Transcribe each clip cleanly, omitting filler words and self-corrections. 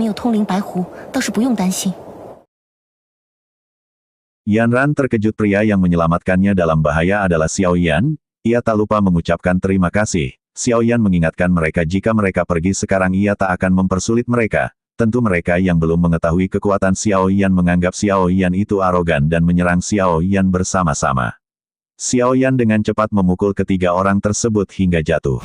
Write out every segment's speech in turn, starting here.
有通灵白狐，倒是不用担心。 Yanran terkejut. Pria yang menyelamatkannya dalam bahaya adalah Xiao Yan. Ia tak lupa mengucapkan terima kasih. Xiao Yan mengingatkan mereka jika mereka pergi sekarang ia tak akan mempersulit mereka. Tentu mereka yang belum mengetahui kekuatan Xiao Yan menganggap Xiao Yan itu arogan dan menyerang Xiao Yan bersama-sama. Xiao Yan dengan cepat memukul ketiga orang tersebut hingga jatuh.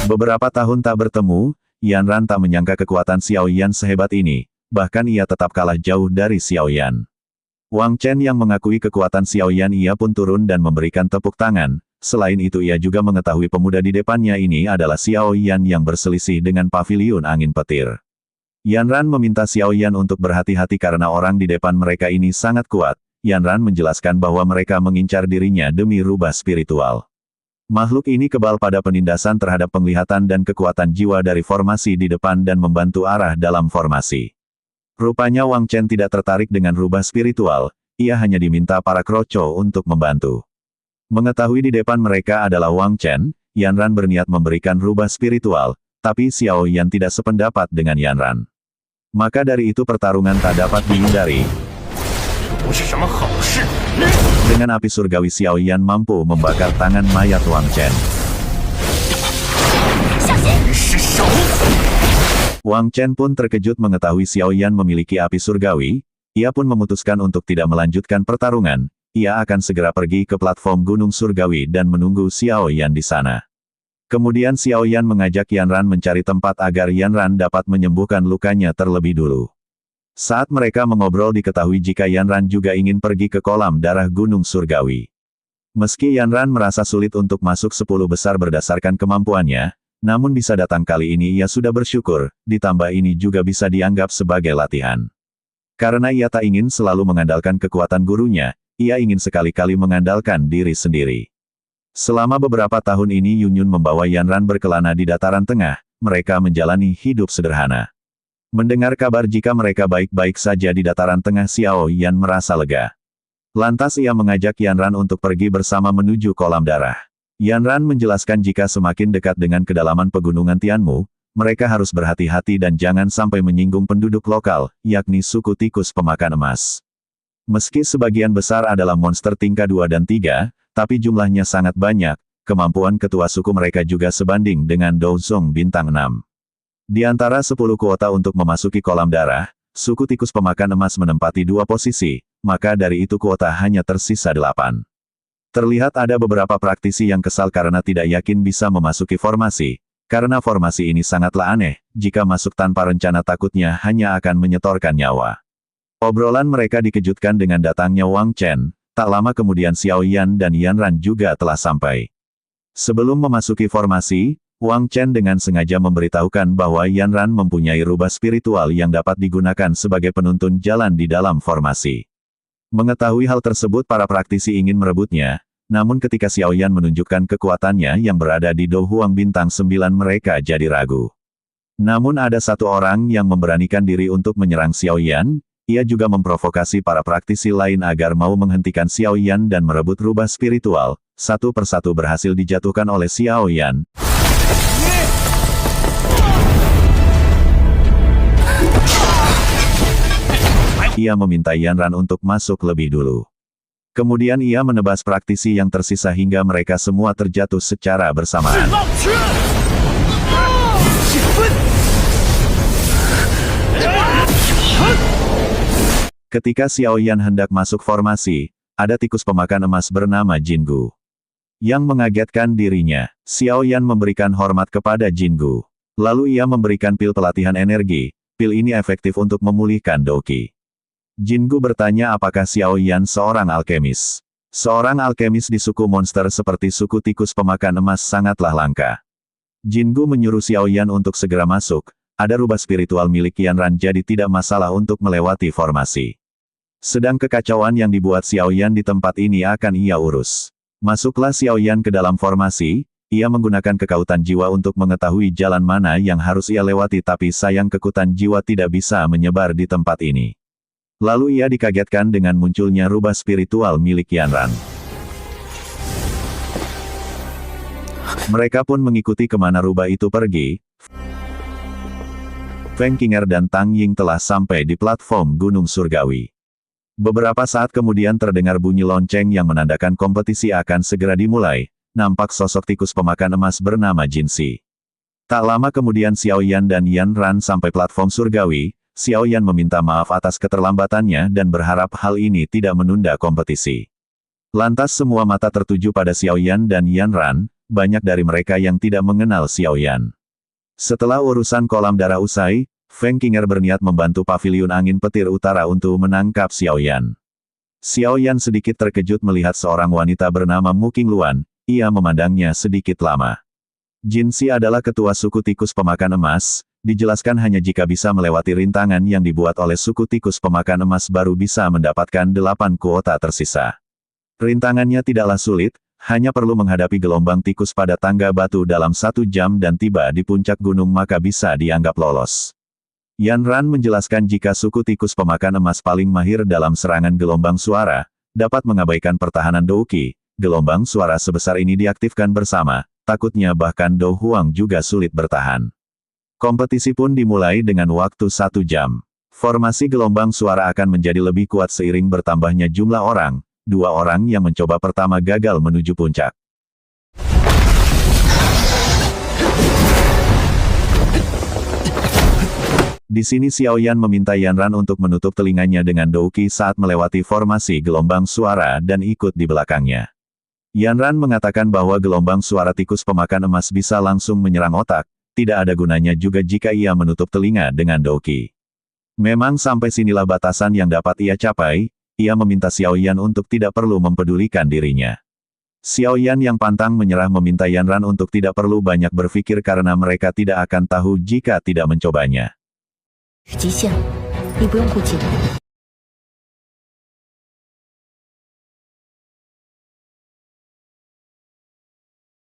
Beberapa tahun tak bertemu, Yanran tak menyangka kekuatan Xiao Yan sehebat ini. Bahkan ia tetap kalah jauh dari Xiao Yan. Wang Chen yang mengakui kekuatan Xiao Yan ia pun turun dan memberikan tepuk tangan. Selain itu ia juga mengetahui pemuda di depannya ini adalah Xiao Yan yang berselisih dengan paviliun angin petir. Yanran meminta Xiao Yan untuk berhati-hati karena orang di depan mereka ini sangat kuat. Yanran menjelaskan bahwa mereka mengincar dirinya demi rubah spiritual. Makhluk ini kebal pada penindasan terhadap penglihatan dan kekuatan jiwa dari formasi di depan dan membantu arah dalam formasi. Rupanya Wang Chen tidak tertarik dengan rubah spiritual, ia hanya diminta para kroco untuk membantu. Mengetahui di depan mereka adalah Wang Chen, Yanran berniat memberikan rubah spiritual, tapi Xiao Yan tidak sependapat dengan Yanran. Maka dari itu pertarungan tak dapat dihindari. Dengan api surgawi Xiao Yan mampu membakar tangan mayat Wang Chen. Wang Chen pun terkejut mengetahui Xiao Yan memiliki api surgawi, ia pun memutuskan untuk tidak melanjutkan pertarungan, ia akan segera pergi ke platform Gunung Surgawi dan menunggu Xiao Yan di sana. Kemudian Xiao Yan mengajak Yanran mencari tempat agar Yanran dapat menyembuhkan lukanya terlebih dulu. Saat mereka mengobrol diketahui jika Yanran juga ingin pergi ke kolam darah Gunung Surgawi. Meski Yanran merasa sulit untuk masuk 10 besar berdasarkan kemampuannya, namun bisa datang kali ini ia sudah bersyukur, ditambah ini juga bisa dianggap sebagai latihan. Karena ia tak ingin selalu mengandalkan kekuatan gurunya, ia ingin sekali-kali mengandalkan diri sendiri. Selama beberapa tahun ini Yun Yun membawa Yanran berkelana di dataran tengah, mereka menjalani hidup sederhana. Mendengar kabar jika mereka baik-baik saja di dataran tengah Xiao Yan merasa lega. Lantas ia mengajak Yanran untuk pergi bersama menuju kolam darah. Yanran menjelaskan jika semakin dekat dengan kedalaman pegunungan Tianmu, mereka harus berhati-hati dan jangan sampai menyinggung penduduk lokal, yakni suku tikus pemakan emas. Meski sebagian besar adalah monster tingkat 2 dan 3, tapi jumlahnya sangat banyak, kemampuan ketua suku mereka juga sebanding dengan Douzong bintang 6. Di antara 10 kuota untuk memasuki kolam darah, suku tikus pemakan emas menempati 2 posisi, maka dari itu kuota hanya tersisa 8. Terlihat ada beberapa praktisi yang kesal karena tidak yakin bisa memasuki formasi. Karena formasi ini sangatlah aneh, jika masuk tanpa rencana takutnya hanya akan menyetorkan nyawa. Obrolan mereka dikejutkan dengan datangnya Wang Chen, tak lama kemudian Xiao Yan dan Yanran juga telah sampai. Sebelum memasuki formasi, Wang Chen dengan sengaja memberitahukan bahwa Yanran mempunyai rubah spiritual yang dapat digunakan sebagai penuntun jalan di dalam formasi. Mengetahui hal tersebut para praktisi ingin merebutnya, namun ketika Xiao Yan menunjukkan kekuatannya yang berada di Do Huang bintang 9 mereka jadi ragu. Namun ada satu orang yang memberanikan diri untuk menyerang Xiao Yan, ia juga memprovokasi para praktisi lain agar mau menghentikan Xiao Yan dan merebut rubah spiritual, satu persatu berhasil dijatuhkan oleh Xiao Yan. Ia meminta Yanran untuk masuk lebih dulu. Kemudian ia menebas praktisi yang tersisa hingga mereka semua terjatuh secara bersamaan. Ketika Xiao Yan hendak masuk formasi, ada tikus pemakan emas bernama Jingu. Yang mengagetkan dirinya, Xiao Yan memberikan hormat kepada Jingu. Lalu ia memberikan pil pelatihan energi, pil ini efektif untuk memulihkan Doqi. Jingu bertanya apakah Xiao Yan seorang alkemis. Seorang alkemis di suku monster seperti suku tikus pemakan emas sangatlah langka. Jingu menyuruh Xiao Yan untuk segera masuk, ada rubah spiritual milik Yanran jadi tidak masalah untuk melewati formasi. Sedang kekacauan yang dibuat Xiao Yan di tempat ini akan ia urus. Masuklah Xiao Yan ke dalam formasi, ia menggunakan kekuatan jiwa untuk mengetahui jalan mana yang harus ia lewati tapi sayang kekuatan jiwa tidak bisa menyebar di tempat ini. Lalu ia dikagetkan dengan munculnya rubah spiritual milik Yanran. Mereka pun mengikuti kemana rubah itu pergi. Feng Qinger dan Tang Ying telah sampai di platform Gunung Surgawi. Beberapa saat kemudian terdengar bunyi lonceng yang menandakan kompetisi akan segera dimulai. Nampak sosok tikus pemakan emas bernama Jinxi. Tak lama kemudian Xiao Yan dan Yan Ran sampai platform Surgawi. Xiao Yan meminta maaf atas keterlambatannya dan berharap hal ini tidak menunda kompetisi. Lantas semua mata tertuju pada Xiao Yan dan Yan Ran, banyak dari mereka yang tidak mengenal Xiao Yan. Setelah urusan kolam darah usai, Feng Qinger berniat membantu paviliun angin petir utara untuk menangkap Xiao Yan. Xiao Yan sedikit terkejut melihat seorang wanita bernama Mu Qingluan, ia memandangnya sedikit lama. Jinxi adalah ketua suku tikus pemakan emas, dijelaskan hanya jika bisa melewati rintangan yang dibuat oleh suku tikus pemakan emas baru bisa mendapatkan 8 kuota tersisa. Rintangannya tidaklah sulit, hanya perlu menghadapi gelombang tikus pada tangga batu dalam 1 jam dan tiba di puncak gunung maka bisa dianggap lolos. Yan Ran menjelaskan jika suku tikus pemakan emas paling mahir dalam serangan gelombang suara, dapat mengabaikan pertahanan Douqi, gelombang suara sebesar ini diaktifkan bersama, takutnya bahkan Dou Huang juga sulit bertahan. Kompetisi pun dimulai dengan waktu 1 jam. Formasi gelombang suara akan menjadi lebih kuat seiring bertambahnya jumlah orang. 2 orang yang mencoba pertama gagal menuju puncak. Di sini Xiao Yan meminta Yan Ran untuk menutup telinganya dengan Douqi saat melewati formasi gelombang suara dan ikut di belakangnya. Yan Ran mengatakan bahwa gelombang suara tikus pemakan emas bisa langsung menyerang otak, tidak ada gunanya juga jika ia menutup telinga dengan Douqi. Memang sampai sinilah batasan yang dapat ia capai. Ia meminta Xiao Yan untuk tidak perlu mempedulikan dirinya. Xiao Yan yang pantang menyerah meminta Yan Ran untuk tidak perlu banyak berpikir karena mereka tidak akan tahu jika tidak mencobanya.